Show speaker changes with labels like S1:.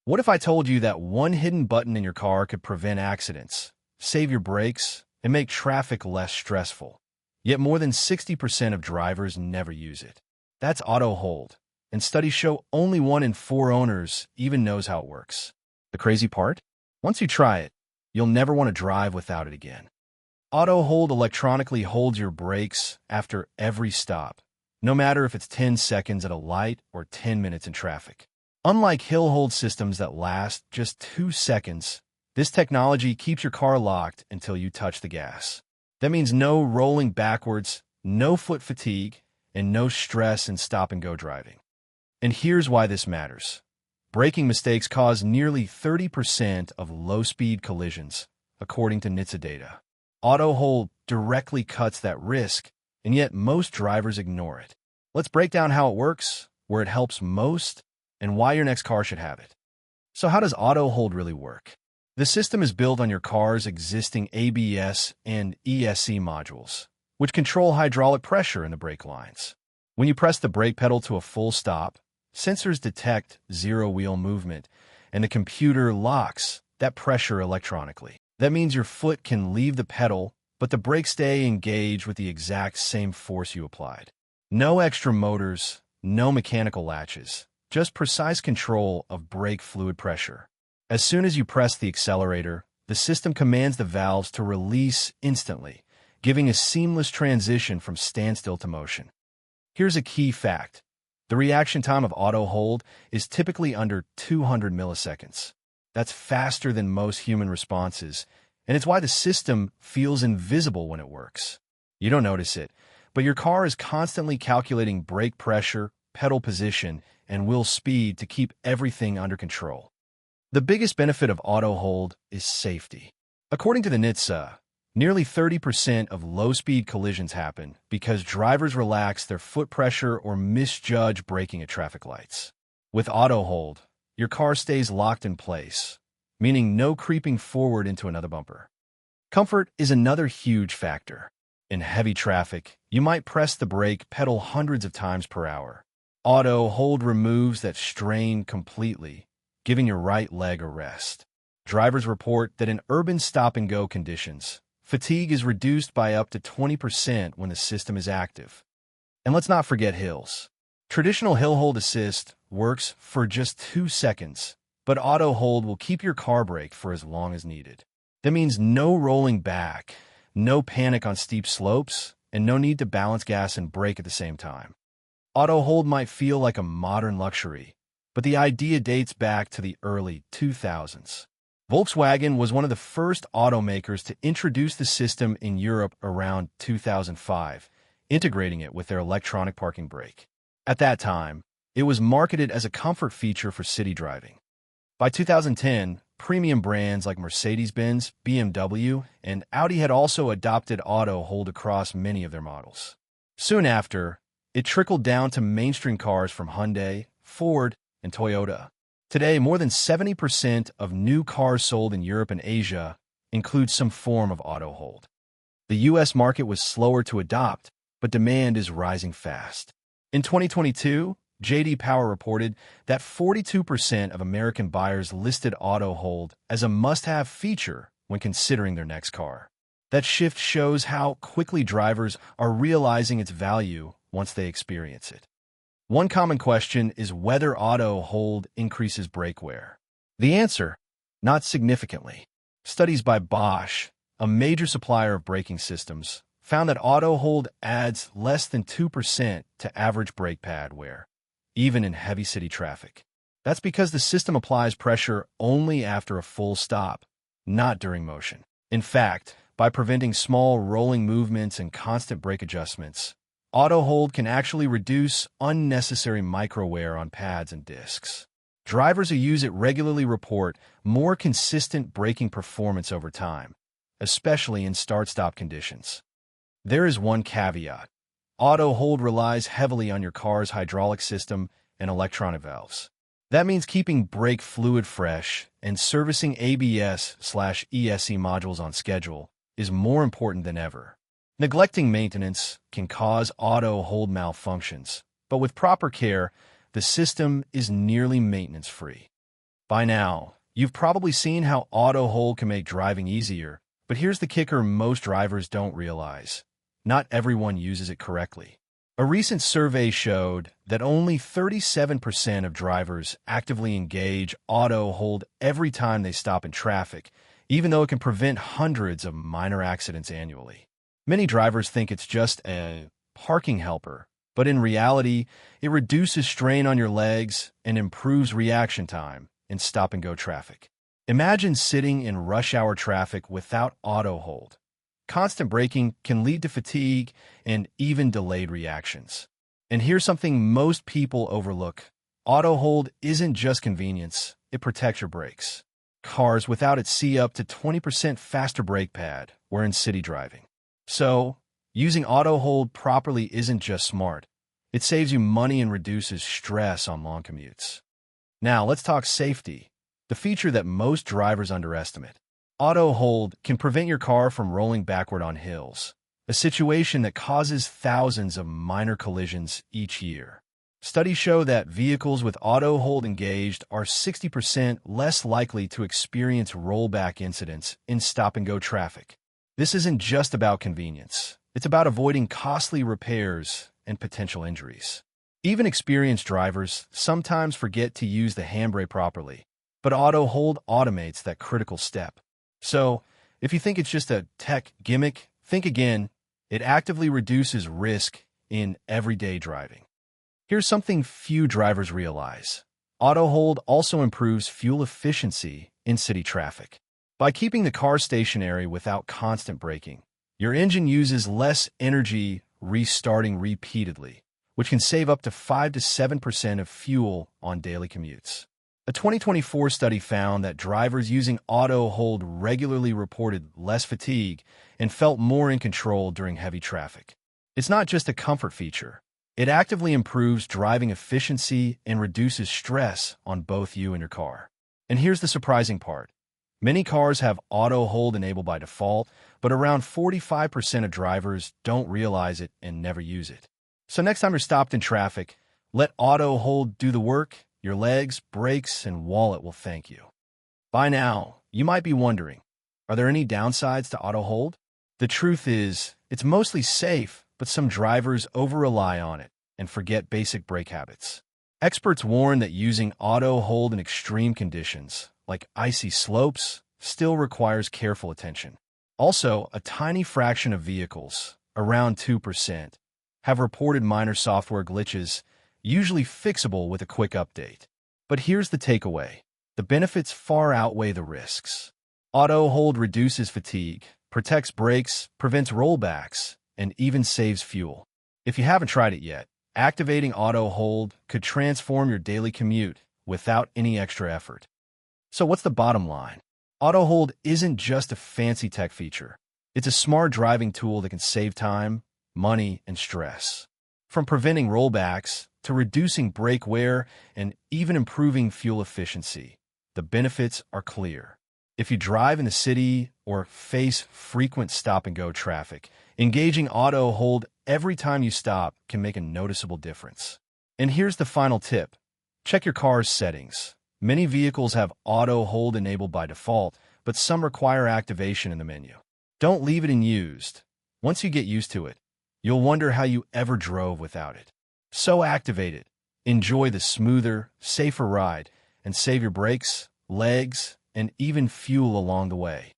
S1: What if I told you that one hidden button in your car could prevent accidents, save your brakes, and make traffic less stressful? Yet more than 60% of drivers never use it. That's Auto Hold, and studies show only 1 in 4 owners even knows how it works. The crazy part? Once you try it, you'll never want to drive without it again. Auto Hold electronically holds your brakes after every stop, no matter if it's 10 seconds at a light or 10 minutes in traffic. Unlike hill hold systems that last just 2 seconds, this technology keeps your car locked until you touch the gas. That means no rolling backwards, no foot fatigue, and no stress in stop-and-go driving. And here's why this matters. Braking mistakes cause nearly 30% of low-speed collisions, according to NHTSA data. Auto Hold directly cuts that risk, and yet most drivers ignore it. Let's break down how it works, where it helps most, and why your next car should have it. So how does Auto Hold really work? The system is built on your car's existing ABS and ESC modules, which control hydraulic pressure in the brake lines. When you press the brake pedal to a full stop, sensors detect zero-wheel movement, and the computer locks that pressure electronically. That means your foot can leave the pedal, but the brakes stay engaged with the exact same force you applied. No extra motors, no mechanical latches, just precise control of brake fluid pressure. As soon as you press the accelerator, the system commands the valves to release instantly, giving a seamless transition from standstill to motion. Here's a key fact. The reaction time of Auto Hold is typically under 200 milliseconds. That's faster than most human responses, and it's why the system feels invisible when it works. You don't notice it, but your car is constantly calculating brake pressure, pedal position, and wheel speed to keep everything under control. The biggest benefit of Auto Hold is safety. According to the NHTSA, nearly 30% of low-speed collisions happen because drivers relax their foot pressure or misjudge braking at traffic lights. With Auto Hold, your car stays locked in place, meaning no creeping forward into another bumper. Comfort is another huge factor. In heavy traffic, you might press the brake pedal hundreds of times per hour. Auto Hold removes that strain completely, giving your right leg a rest. Drivers report that in urban stop-and-go conditions, fatigue is reduced by up to 20% when the system is active. And let's not forget hills. Traditional hill hold assist works for just 2 seconds, but Auto Hold will keep your car brake for as long as needed. That means no rolling back, no panic on steep slopes, and no need to balance gas and brake at the same time. Auto Hold might feel like a modern luxury, but the idea dates back to the early 2000s. Volkswagen was one of the first automakers to introduce the system in Europe around 2005, integrating it with their electronic parking brake. At that time, it was marketed as a comfort feature for city driving. By 2010, premium brands like Mercedes-Benz, BMW, and Audi had also adopted Auto Hold across many of their models. Soon after, it trickled down to mainstream cars from Hyundai, Ford, and Toyota. Today, more than 70% of new cars sold in Europe and Asia include some form of Auto Hold. The U.S. market was slower to adopt, but demand is rising fast. In 2022, J.D. Power reported that 42% of American buyers listed Auto Hold as a must-have feature when considering their next car. That shift shows how quickly drivers are realizing its value once they experience it. One common question is whether Auto Hold increases brake wear. The answer, not significantly. Studies by Bosch, a major supplier of braking systems, found that Auto Hold adds less than 2% to average brake pad wear, even in heavy city traffic. That's because the system applies pressure only after a full stop, not during motion. In fact, by preventing small rolling movements and constant brake adjustments, Auto Hold can actually reduce unnecessary micro wear on pads and discs. Drivers who use it regularly report more consistent braking performance over time, especially in start-stop conditions. There is one caveat. Auto Hold relies heavily on your car's hydraulic system and electronic valves. That means keeping brake fluid fresh and servicing ABS/ESC modules on schedule is more important than ever. Neglecting maintenance can cause Auto Hold malfunctions, but with proper care, the system is nearly maintenance-free. By now, you've probably seen how auto hold can make driving easier, but here's the kicker most drivers don't realize. Not everyone uses it correctly. A recent survey showed that only 37% of drivers actively engage auto hold every time they stop in traffic, even though it can prevent hundreds of minor accidents annually. Many drivers think it's just a parking helper, but in reality, it reduces strain on your legs and improves reaction time in stop-and-go traffic. Imagine sitting in rush hour traffic without auto hold. Constant braking can lead to fatigue and even delayed reactions. And here's something most people overlook. Auto hold isn't just convenience, it protects your brakes. Cars without it see up to 20% faster brake pad when in city driving. So, using auto hold properly isn't just smart. It saves you money and reduces stress on long commutes. Now, let's talk safety, the feature that most drivers underestimate. Auto hold can prevent your car from rolling backward on hills, a situation that causes thousands of minor collisions each year. Studies show that vehicles with auto hold engaged are 60% less likely to experience rollback incidents in stop-and-go traffic. This isn't just about convenience. It's about avoiding costly repairs and potential injuries. Even experienced drivers sometimes forget to use the handbrake properly, but auto hold automates that critical step. So, if you think it's just a tech gimmick, think again. It actively reduces risk in everyday driving. Here's something few drivers realize. Auto hold also improves fuel efficiency in city traffic. By keeping the car stationary without constant braking, your engine uses less energy restarting repeatedly, which can save up to 5 to 7% of fuel on daily commutes. A 2024 study found that drivers using auto hold regularly reported less fatigue and felt more in control during heavy traffic. It's not just a comfort feature. It actively improves driving efficiency and reduces stress on both you and your car. And here's the surprising part. Many cars have auto hold enabled by default, but around 45% of drivers don't realize it and never use it. So next time you're stopped in traffic, let auto hold do the work. Your legs, brakes, and wallet will thank you. By now, you might be wondering, are there any downsides to auto hold? The truth is, it's mostly safe, but some drivers over-rely on it and forget basic brake habits. Experts warn that using auto hold in extreme conditions, like icy slopes, still requires careful attention. Also, a tiny fraction of vehicles, around 2%, have reported minor software glitches, usually fixable with a quick update. But here's the takeaway. The benefits far outweigh the risks. Auto hold reduces fatigue, protects brakes, prevents rollbacks, and even saves fuel. If you haven't tried it yet, activating auto hold could transform your daily commute without any extra effort. So what's the bottom line? Auto hold isn't just a fancy tech feature. It's a smart driving tool that can save time, money, and stress. From preventing rollbacks to reducing brake wear and even improving fuel efficiency, the benefits are clear. If you drive in the city or face frequent stop-and-go traffic, engaging auto hold every time you stop can make a noticeable difference. And here's the final tip. Check your car's settings. Many vehicles have auto hold enabled by default, but some require activation in the menu. Don't leave it unused. Once you get used to it, you'll wonder how you ever drove without it. So activate it. Enjoy the smoother, safer ride and save your brakes, legs, and even fuel along the way.